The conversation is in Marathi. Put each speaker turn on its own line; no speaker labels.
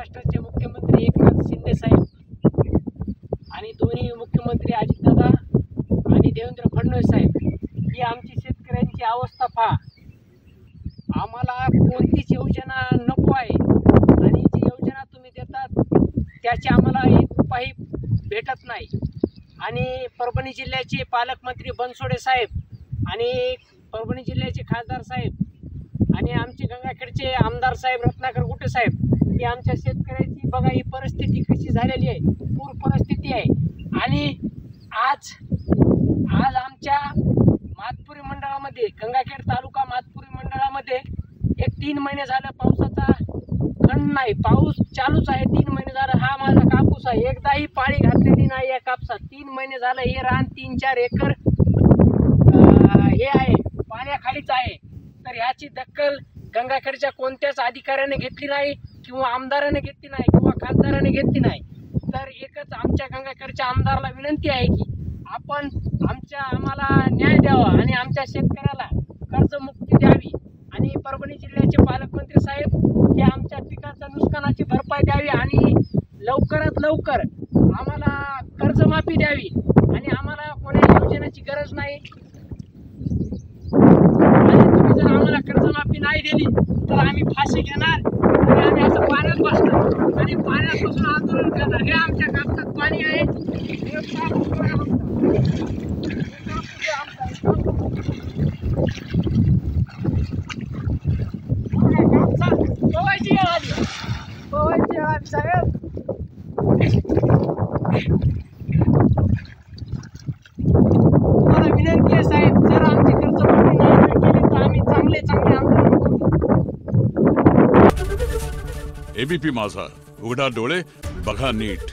महाराष्ट्राचे मुख्यमंत्री एकनाथ शिंदे साहेब आणि दोन्ही मुख्यमंत्री अजितदादा आणि देवेंद्र फडणवीस साहेब ही आमची शेतकऱ्यांची अवस्था पहा। आम्हाला कोणतीच योजना नको आहे आणि जी योजना तुम्ही देतात त्याची आम्हाला एक रुपयाही भेटत नाही। आणि परभणी जिल्ह्याचे पालकमंत्री बनसोडे साहेब आणि परभणी जिल्ह्याचे खासदार साहेब आणि आमचे गंगाखेडचे आमदार साहेब रत्नाकर गुटे साहेब ही आमच्या शेतकऱ्याची बघा ही परिस्थिती कशी झालेली आहे, पूर परिस्थिती आहे। आणि आज आमच्या मातपुरी मंडळामध्ये गंगाखेड तालुका मातपुरी मंडळामध्ये एक 3 महिने झालं पावसाचा खंड नाही, पाऊस चालूच आहे। 3 महिने झालं हा माझा कापूस आहे, एकदाही पाळी घातलेली नाही या कापसात। 3 महिने झालं हे रान 3-4 एकर हे आहे पाण्याखालीच आहे। तर याची दखल गंगाखेडच्या कोणत्याच अधिकाऱ्याने घेतली नाही किंवा आमदाराने घेतली नाही किंवा खासदाराने घेतली नाही। तर एकच आमच्या गंगाखेडच्या आमदाराला विनंती आहे की आपण आम्हाला न्याय द्यावा आणि आमच्या शेतकऱ्याला कर्जमुक्ती द्यावी आणि परभणी जिल्ह्याचे पालकमंत्री साहेब हे आमच्या पिकाच्या नुकसानाची भरपाई द्यावी आणि लवकरात लवकर आम्हाला कर्जमाफी द्यावी आणि आम्हाला कोणत्या योजनेची गरज नाही। आणि तुम्ही जर आम्हाला कर्जमाफी नाही दिली तर आम्ही फाशी घेणार आणि आम्ही असं पाण्यात बसणार आणि पाण्यापासून आंदोलन करणार। हे आमच्या कापसात पाणी आहे, हे साहेब तुम्हाला विनंती आहे साहेब, जर आमची कर्जमाफी नाही केली तर आम्ही चांगले आंदोलन करू।
एबीपी माझा, उघडा डोळे बघा नीट।